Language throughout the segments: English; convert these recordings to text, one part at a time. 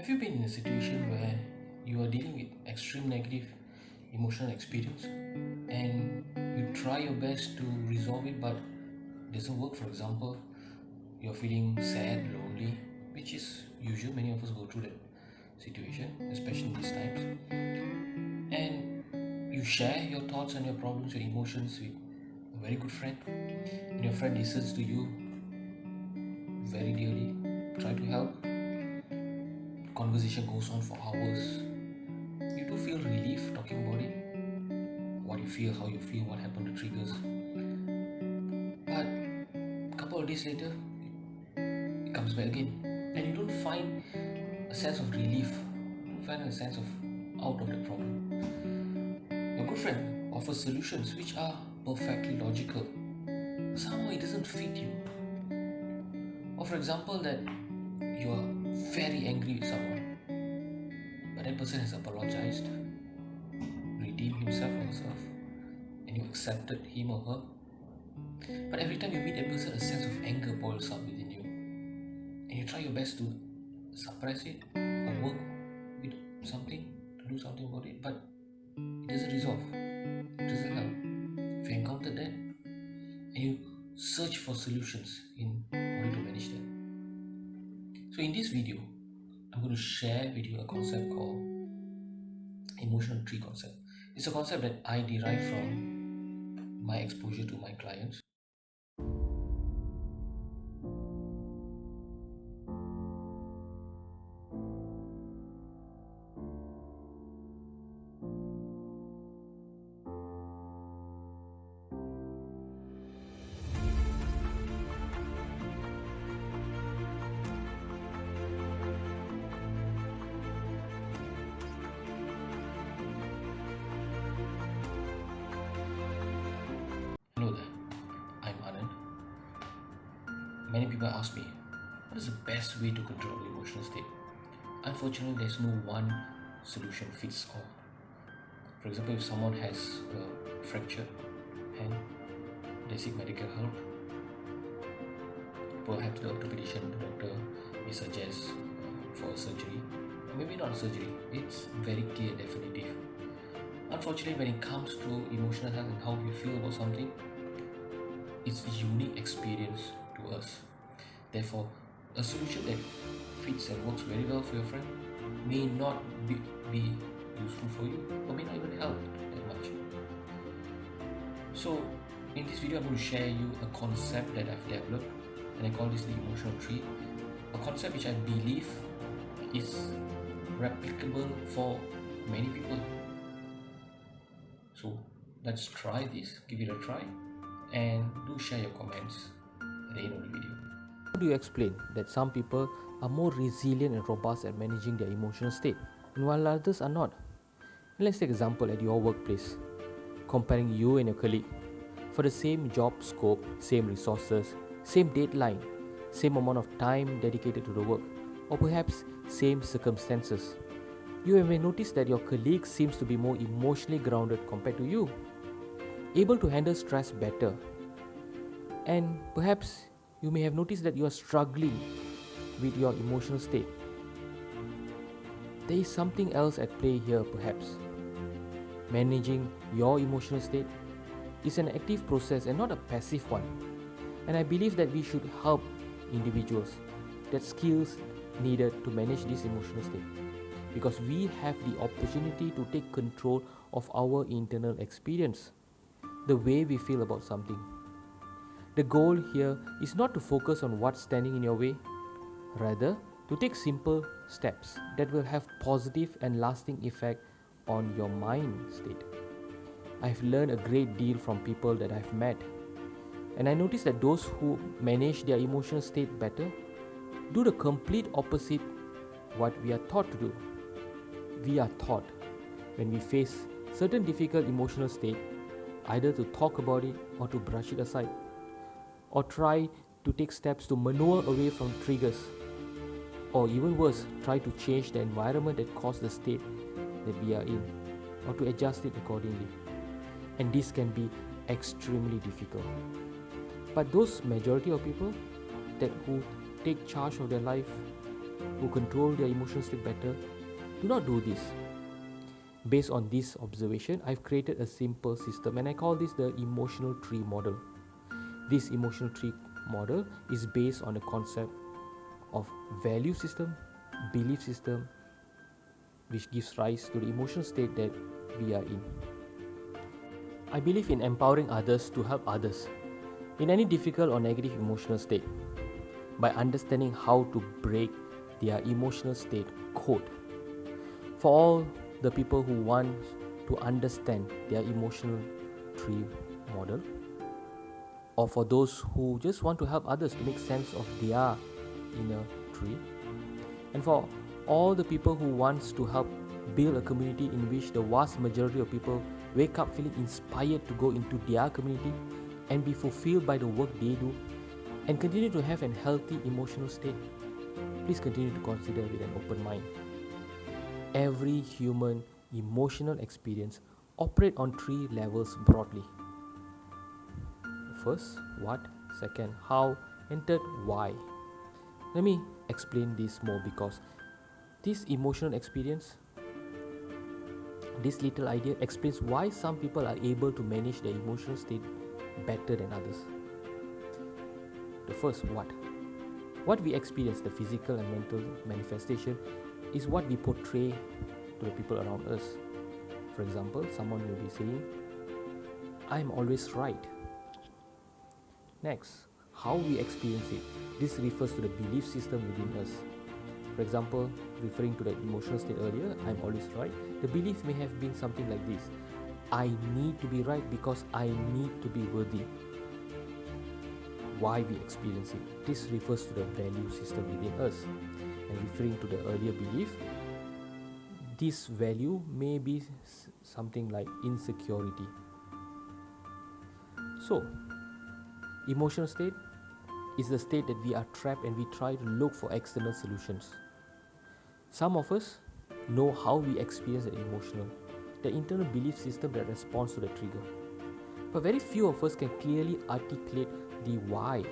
Have you been in a situation where you are dealing with extreme negative emotional experience and you try your best to resolve it but it doesn't work? For example, you're feeling sad, lonely, which is usual. Many of us go through that situation, especially in these times. And you share your thoughts and your problems, your emotions with a very good friend, and your friend listens to you very dearly, try to help. Conversation goes on for hours. You do feel relief talking about it, what you feel, how you feel, what happened, the triggers. But a couple of days later, it comes back again, and you don't find a sense of relief, you don't find a sense of out of the problem. Your good friend offers solutions which are perfectly logical. Somehow it doesn't fit you. Or for example, that you are very angry with someone, but that person has apologized, redeemed himself or herself, and you accepted him or her. But every time you meet that person, a sense of anger boils up within you, and you try your best to suppress it or work with something to do something about it, but it doesn't resolve, it doesn't help. If you encounter that and you search for solutions in order to manage that. So in this video, I'm going to share with you a concept called emotional tree concept. It's a concept that I derive from my exposure to my clients. Hello there, I'm Anand. Many people ask me, what is the best way to control the emotional state? Unfortunately, there's no one solution fits all. For example, if someone has a fractured hand, they seek medical help. Perhaps the orthopedician doctor may suggest for a surgery, or maybe not a surgery. It's very clear, definitive. Unfortunately, when it comes to emotional health and how we feel about something, it's a unique experience to us. Therefore, a solution that fits and works very well for your friend may not be useful for you, or may not even help that much. So, in this video, I'm going to share you a concept that I've developed, and I call this the emotional tree. A concept which I believe is replicable for many people. So, let's try this, give it a try, and do share your comments at the end of the video. How do you explain that some people are more resilient and robust at managing their emotional state, and while others are not? Let's take an example at your workplace, comparing you and your colleague. For the same job scope, same resources, same deadline, same amount of time dedicated to the work, or perhaps same circumstances, you may notice that your colleague seems to be more emotionally grounded compared to you, able to handle stress better, and perhaps you may have noticed that you are struggling with your emotional state. There is something else at play here, perhaps. Managing your emotional state is an active process and not a passive one. And I believe that we should help individuals that skills needed to manage this emotional state, because we have the opportunity to take control of our internal experience, the way we feel about something. The goal here is not to focus on what's standing in your way, rather to take simple steps that will have positive and lasting effect on your mind state. I've learned a great deal from people that I've met, and I noticed that those who manage their emotional state better do the complete opposite what we are taught to do. We are taught, when we face certain difficult emotional state, either to talk about it or to brush it aside, or try to take steps to maneuver away from triggers, or even worse, try to change the environment that caused the state that we are in, or to adjust it accordingly. And this can be extremely difficult. But those majority of people that who take charge of their life who control their emotional state better do not do this. Based on this observation, I've created a simple system and I call this the emotional tree model. This emotional tree model is based on the concept of value system, belief system, which gives rise to the emotional state that we are in. I believe in empowering others to help others in any difficult or negative emotional state by understanding how to break their emotional state code. For all the people who want to understand their emotional tree model, or for those who just want to help others to make sense of their inner tree, and for all the people who wants to help build a community in which the vast majority of people wake up feeling inspired to go into their community and be fulfilled by the work they do and continue to have a healthy emotional state, please continue to consider with an open mind. Every human emotional experience operates on three levels broadly. First, what, second, how, and third, why. Let me explain this more because this emotional experience, this little idea explains why some people are able to manage their emotional state better than others. The first, what. What we experience, the physical and mental manifestation, is what we portray to the people around us. For example, someone will be saying, I'm always right. Next, how we experience it. This refers to the belief system within us. For example, referring to the emotional state earlier, I'm always right. The belief may have been something like this: I need to be right because I need to be worthy. Why we experience it. This refers to the value system within us. And referring to the earlier belief, this value may be something like insecurity. So, emotional state is the state that we are trapped and we try to look for external solutions. Some of us know how we experience the emotional, the internal belief system that responds to the trigger. But very few of us can clearly articulate the why,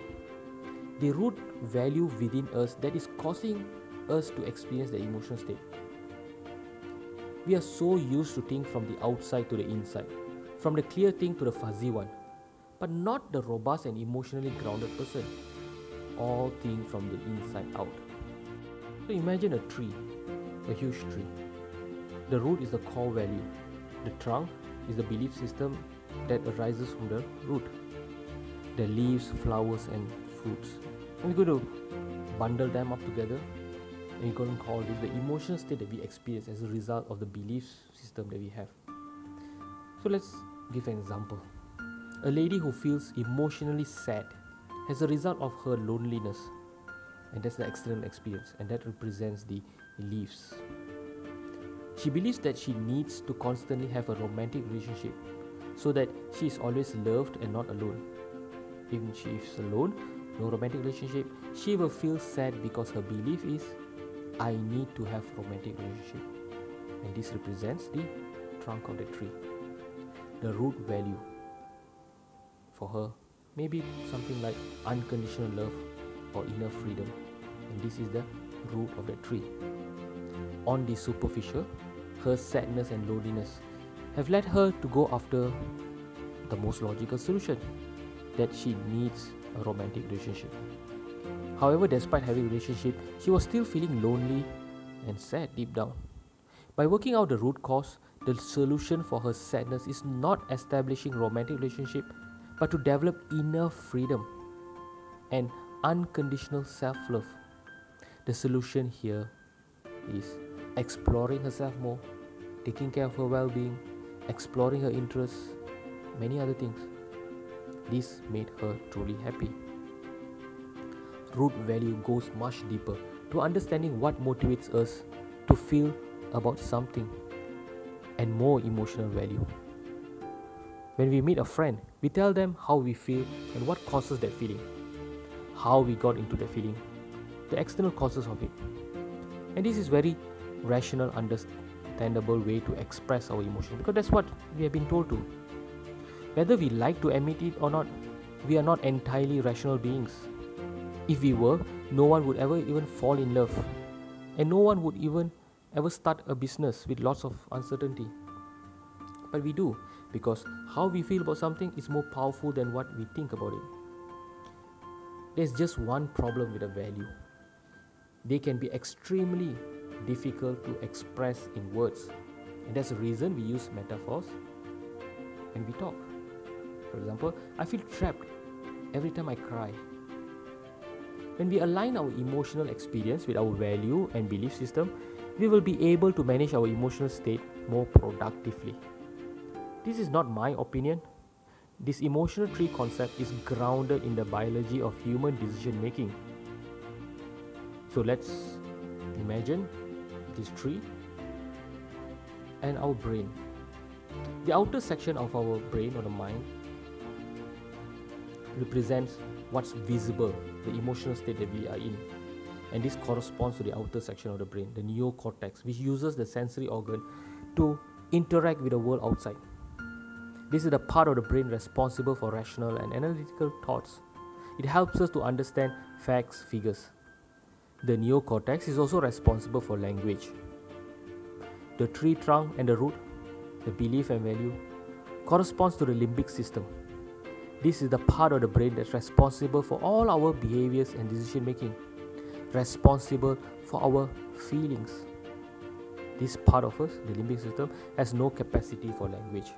the root value within us that is causing us to experience the emotional state. We are so used to think from the outside to the inside, from the clear thing to the fuzzy one, but not the robust and emotionally grounded person. All think from the inside out. So imagine a tree, a huge tree. The root is the core value. The trunk is the belief system that arises from the root. The leaves, flowers and fruits. And we're going to bundle them up together and we're going to call this the emotional state that we experience as a result of the belief system that we have. So let's give an example. A lady who feels emotionally sad as a result of her loneliness, and that's the external experience, and that represents the leaves. She believes that she needs to constantly have a romantic relationship so that she is always loved and not alone. If she is alone, no romantic relationship, she will feel sad because her belief is, I need to have romantic relationship. And this represents the trunk of the tree. The root value for her may be something like unconditional love or inner freedom. And this is the root of the tree. On the superficial, her sadness and loneliness have led her to go after the most logical solution, that she needs a romantic relationship. However, despite having a relationship, she was still feeling lonely and sad deep down. By working out the root cause, the solution for her sadness is not establishing romantic relationship, but to develop inner freedom and unconditional self-love. The solution here is exploring herself more, taking care of her well-being, exploring her interests, many other things. This made her truly happy. Root value goes much deeper to understanding what motivates us to feel about something and more emotional value. When we meet a friend, we tell them how we feel and what causes that feeling, how we got into that feeling, the external causes of it. And this is very rational, understandable way to express our emotion, because that's what we have been told to. Whether we like to admit it or not, we are not entirely rational beings. If we were, no one would ever even fall in love. And no one would even ever start a business with lots of uncertainty. But we do, because how we feel about something is more powerful than what we think about it. There's just one problem with a value. They can be extremely difficult to express in words. And that's the reason we use metaphors when we talk. For example, I feel trapped every time I cry. When we align our emotional experience with our value and belief system, we will be able to manage our emotional state more productively. This is not my opinion. This emotional tree concept is grounded in the biology of human decision making. So let's imagine this tree and our brain. The outer section of our brain or the mind represents what's visible, the emotional state that we are in. And this corresponds to the outer section of the brain, the neocortex, which uses the sensory organ to interact with the world outside. This is the part of the brain responsible for rational and analytical thoughts. It helps us to understand facts, figures. The neocortex is also responsible for language. The tree trunk and the root, the belief and value, corresponds to the limbic system. This is the part of the brain that's responsible for all our behaviors and decision making, responsible for our feelings. This part of us, the limbic system, has no capacity for language.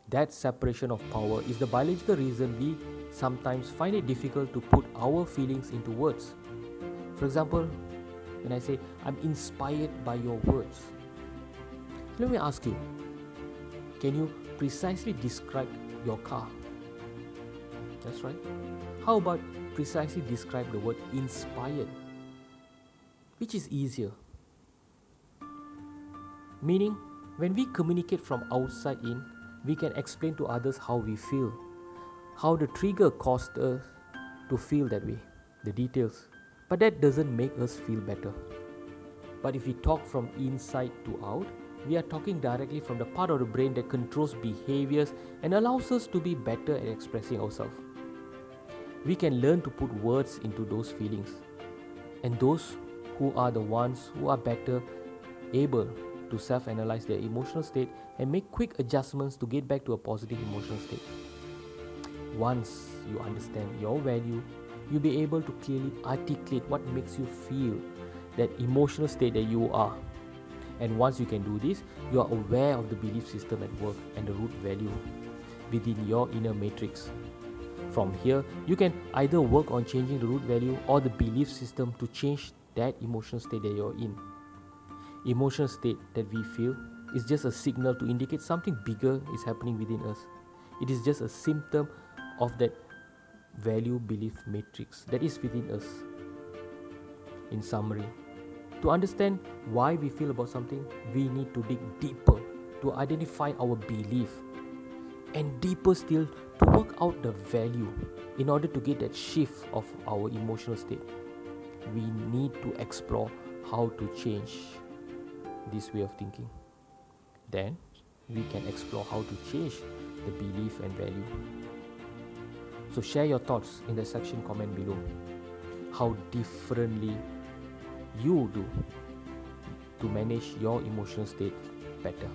That separation of power is the biological reason we sometimes find it difficult to put our feelings into words. For example, when I say, I'm inspired by your words. Let me ask you, can you precisely describe your car? That's right. How about precisely describe the word inspired? Which is easier? Meaning, when we communicate from outside in, we can explain to others how we feel, how the trigger caused us to feel that way, the details. But that doesn't make us feel better. But if we talk from inside to out, we are talking directly from the part of the brain that controls behaviors and allows us to be better at expressing ourselves. We can learn to put words into those feelings. And those who are the ones who are better able to self-analyze their emotional state and make quick adjustments to get back to a positive emotional state. Once you understand your value, you'll be able to clearly articulate what makes you feel that emotional state that you are. And once you can do this, you are aware of the belief system at work and the root value within your inner matrix. From here, you can either work on changing the root value or the belief system to change that emotional state that you're in. Emotional state that we feel is just a signal to indicate something bigger is happening within us. It is just a symptom of that value belief matrix that is within us. In summary, to understand why we feel about something, we need to dig deeper to identify our belief, and deeper still to work out the value in order to get that shift of our emotional state. We need to explore how to change this way of thinking. Then we can explore how to change the belief and value. So share your thoughts in the section comment below. How differently you do to manage your emotional state better.